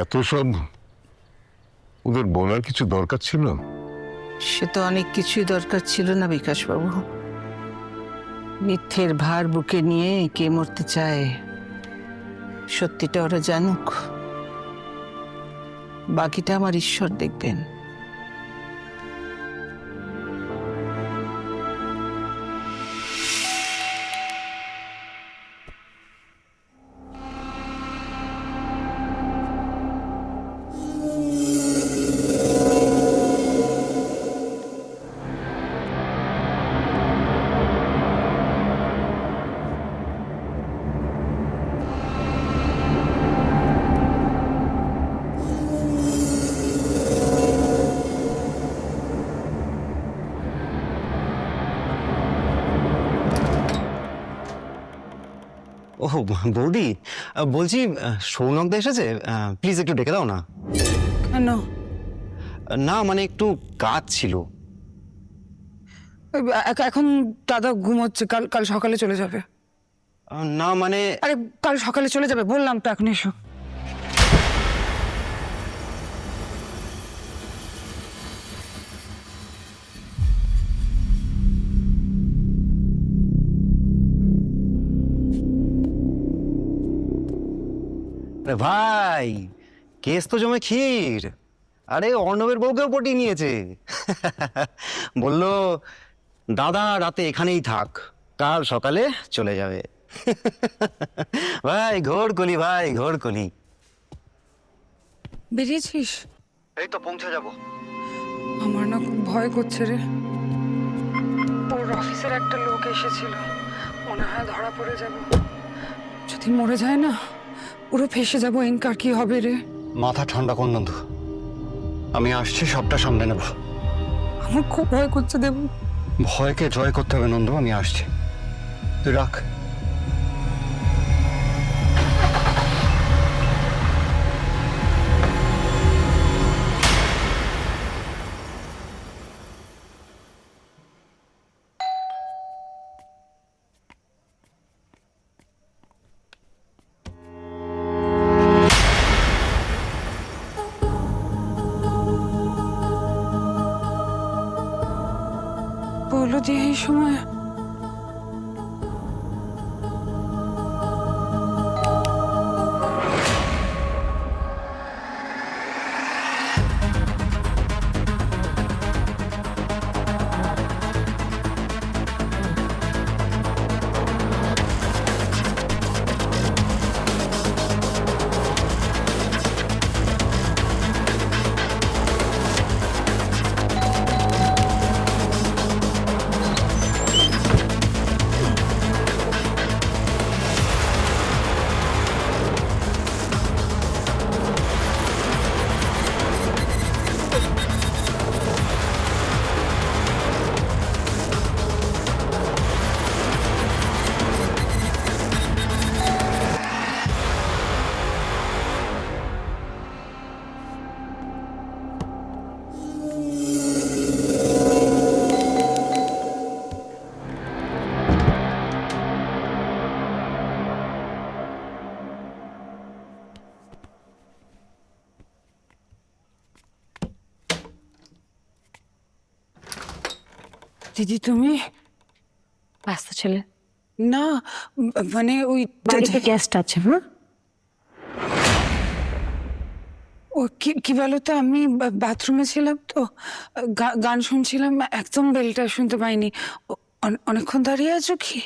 এত সব ওদের বলার কিছু দরকার ছিল? সে তো অনেক কিছুই দরকার ছিল না বিকাশবাবু। মিথ্যের ভার বুকে নিয়ে কে মরতে চায় সত্যিটা ওরা জানুক, বাকিটা আমার ঈশ্বর দেখবেন। ও বৌদি, বলছি সৌনকদা এসেছে? প্লিজ একটু ডেকে দাও না। কেন? না মানে একটু কাজ ছিল। এখন দাদা ঘুমোচ্ছে, কাল কাল সকালে চলে যাবে। না মানে আরে কাল সকালে চলে যাবে বললাম তো, এখন এসো। ভাই, কেস তো জমে ক্ষীর। আরে অর্ণবের বউকেও পটিয়ে নিয়েছে। বললো দাদা রাতে এখানেই থাক, কাল সকালে চলে যাবে। ভাই ঘোর কলি, ভাই ঘোর কলি। বেরিয়েছিস? এই তো পৌঁছে যাব। আমার না খুব ভয় করছে রে। ওর অফিসের একটা লোক এসেছিল, মনে হয় ধরা পড়ে যাব। যদি মরে যায় না, পুরো ফেসে যাবো। ইনকার কি হবে রে? মাথা ঠান্ডা কর নন্দু, আমি আসছি, সবটা সামলে নেব। আমার খুব ভয় করছে দেব। ভয়কে জয় করতে হবে নন্দু, আমি আসছি, তুই রাখ। বলো দিয়ে এই সময়? দিদি তুমি? ব্যস্ত ছেলে, না মানে ওই বাড়িতে গেস্ট আছে। হ্যাঁ, ও কি বলো তো, আমি বাথরুমে ছিলাম তো, গান শুনছিলাম, একদম বেলটা শুনতে পাইনি। অনেকক্ষণ দাঁড়িয়ে আছো কি?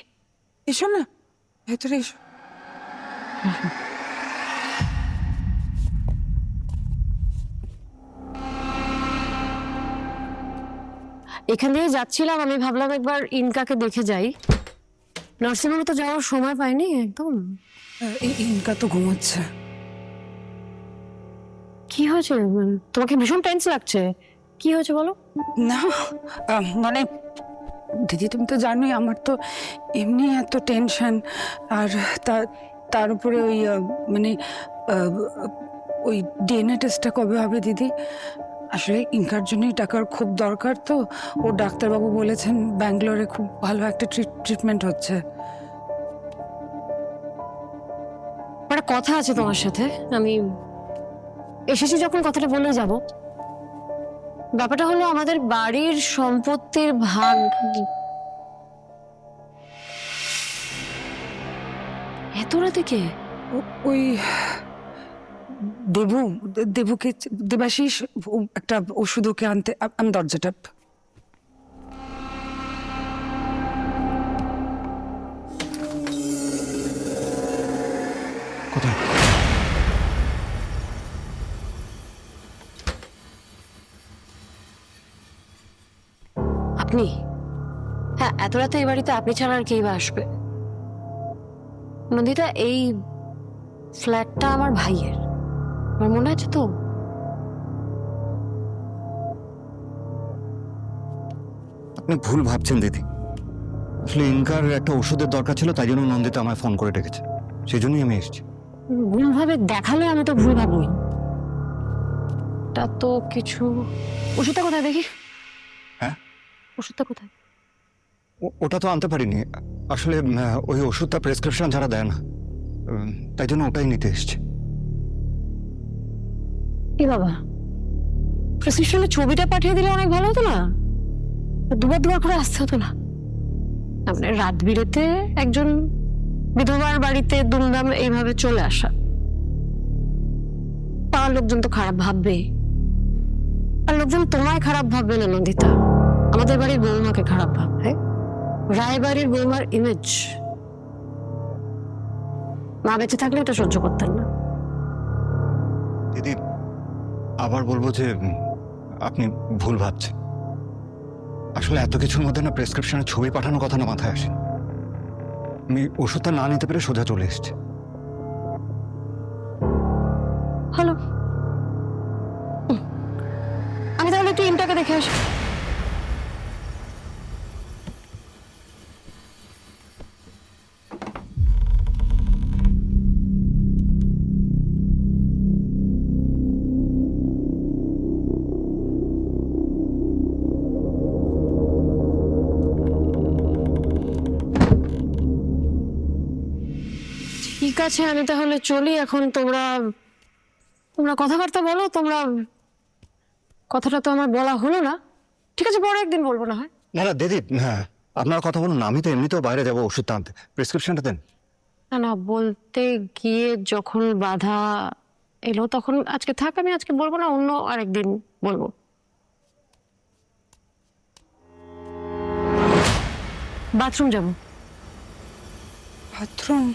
এসো না ভেতরে, এসো। এখান দিয়ে যাচ্ছিলাম, আমি ভাবলাম একবার ইনকাকে দেখে যাই। নার্সিংহোমে তো যাওয়ার সময় পাইনি একদম। ইনকা তো ঘুমোচ্ছে। কি হয়েছে? তোমাকে ভীষণ টেন্স লাগছে, কি হয়েছে বলো? না মানে দিদি তুমি তো জানোই আমার তো এমনি এত টেনশন, আর তার উপরে ওই মানে আহ, ওই ডিএনএ টেস্টটা কবে হবে দিদি? আসলে ইনকার জন্যই টাকার খুব দরকার, তো ও ডাক্তারবাবু বলেছেন ব্যাঙ্গালোরে খুব ভালো একটা ট্রিটমেন্ট হচ্ছে। একটা কথা আছে তোমার সাথে, আমি এসেছি যখন কথাটা বলে যাব। ব্যাপারটা হলো আমাদের বাড়ির সম্পত্তির ভাগ। এত রাতে কে? ওই দেবুকে, দেবাশিস একটা ওষুধ ওকে আনতে, আমি দরজাটা। কোথায়? আপনি? হ্যাঁ, এত রাতে এই বাড়িতে আপনি ছাড়া আর কেই বা আসবে? নন্দিতা, এই ফ্ল্যাটটা আমার ভাইয়ের, আমার মনে আছে তো? আপনি ভুল ভাবছেন দিদি। আসলে ইনকার একটা ওষুধের দরকার ছিল, তাই জন্য নন্দিতা আমায় ফোন করে ডেকেছে, সেই জন্যই আমি এসেছি। ভুলভাবে দেখালে আমি তো ভুল ভাববই। তা তো কিছু। ওষুধটা কোথায় দেখি? হ্যাঁ? ওষুধটা কোথায়? ওটা তো আনতে পারিনি আসলে। ওই ওষুধটা প্রেসক্রিপশন ছাড়া দেয় না, তাই জন্য ওটাই নিতে এসেছি। এ বাবা, প্রেসক্রিপশনের ছবিটা পাঠিয়ে দিলে অনেক ভালো হতো না? দুবার দুবার করে আসতে হতো না? মানে রাত বিরেতে একজন বিধবার বাড়িতে দুমদাম এইভাবে চলে আসা, তার লোকজন তো খারাপ ভাববে। আর লোকজন তোমায় খারাপ ভাববে না নন্দিতা, আমাদের বাড়ির বৌমাকে খারাপ ভাববে। রায়বাড়ির বৌমার ইমেজ, মা বেঁচে থাকলে এটা সহ্য করতেন না। দিদি, আবার বলবো যে আপনি ভুল ভাবছেন। আসলে এত কিছুর মধ্যে না প্রেসক্রিপশনের ছবি পাঠানোর কথা না মাথায় আসে। আমি ওষুধটা না নিতে পেরে সোজা চলে এসেছি। হ্যালো, আমি তাহলে একটু ইমটাকে দেখে আসি। ঠিক আছে, আমি তাহলে চলি এখন। তোমরা তোমরা কথাবার্তা বলো। তোমরা কথাটা তো আমার বলা হলো না। ঠিক আছে, পরে একদিন বলবো না হয়। না না দিদি, হ্যাঁ আপনার কথা বলুন না, আমি তো এমনিতেও বাইরে যাবো ওষুধটা আনতে। প্রেসক্রিপশনটা দেন। না না, বলতে গিয়ে যখন বাধা এলো তখন আজকে থাক, আমি আজকে বলবো না, অন্য আরেকদিন বলবো। বাথরুম যাবো। বাথরুম?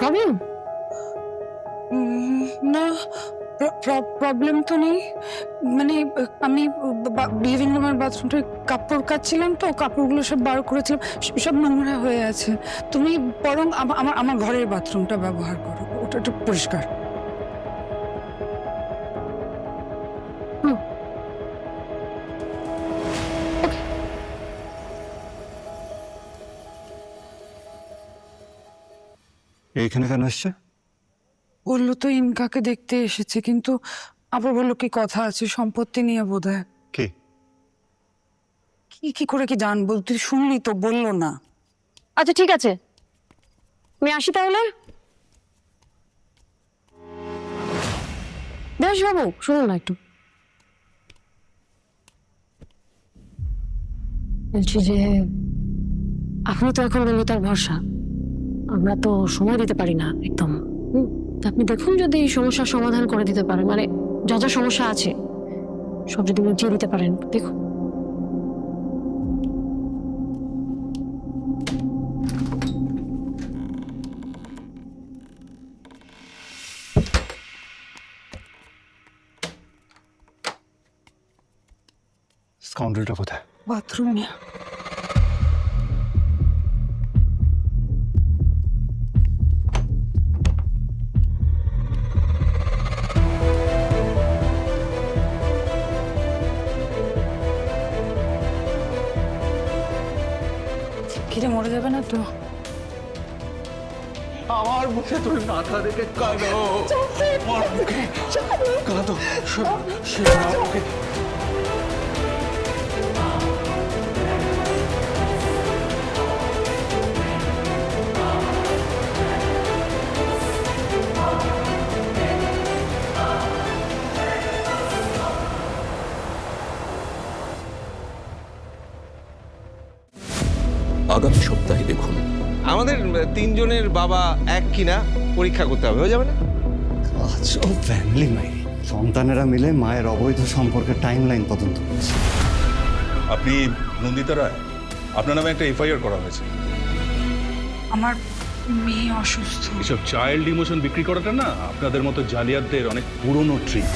প্রবলেম? না, প্রবলেম তো নেই। মানে আমি লিভিং রুমের বাথরুমটা কাপড় কাচ্ছিলাম, তো কাপড়গুলো সব বার করেছিলাম, সব নোংরা হয়ে আছে। তুমি বরং আমার আমার ঘরের বাথরুমটা ব্যবহার করো, ওটা একটু পরিষ্কার। এইখানে কেন এসছে? বললো তো ইনকাকে দেখতে এসেছে, কিন্তু আবার বললো কি কথা আছে সম্পত্তি নিয়ে বোধহয়। কি? কি করে কি জানবো, তুই শুনলি তো, বললো না। আচ্ছা ঠিক আছে, আমি আসি তাহলে। বেশ বাবু, শুনুন না একটু। বলছি যে আপনি তো এখন তার ভরসা, আমরা তো সময় দিতে পারি না একদম। তা আপনি দেখুন যদি এই সমস্যার সমাধান করে দিতে পারেন, মানে যা যা সমস্যা আছে সব যদি মিটিয়ে দিতে পারেন, দেখুন। স্কাউন্ডারটা কোথায়? বাথরুমে। কিরে, মরে যাবে না তো? আমার মুখে তুমি মাথা রেখে কাঁদো, আমার মুখে কাঁদো, আমার মুখে। আগামী সপ্তাহে দেখুন। আমাদের তিনজনের বাবা এক কিনা পরীক্ষা করতে হবে, হয়ে যাবে না? ফ্যামিলি মাই সন্তানেরা মিলে মায়ের অবৈধ সম্পর্কের টাইমলাইন তদন্ত করছে। আপনি নন্দিতা রায়, আপনার নামে একটা এফআইআর করা হয়েছে। আমার মেয়ে অসুস্থ। এসব চাইল্ড ইমোশন বিক্রি করাটা না আপনাদের মতো জালিয়াতদের অনেক পুরনো ট্রিক।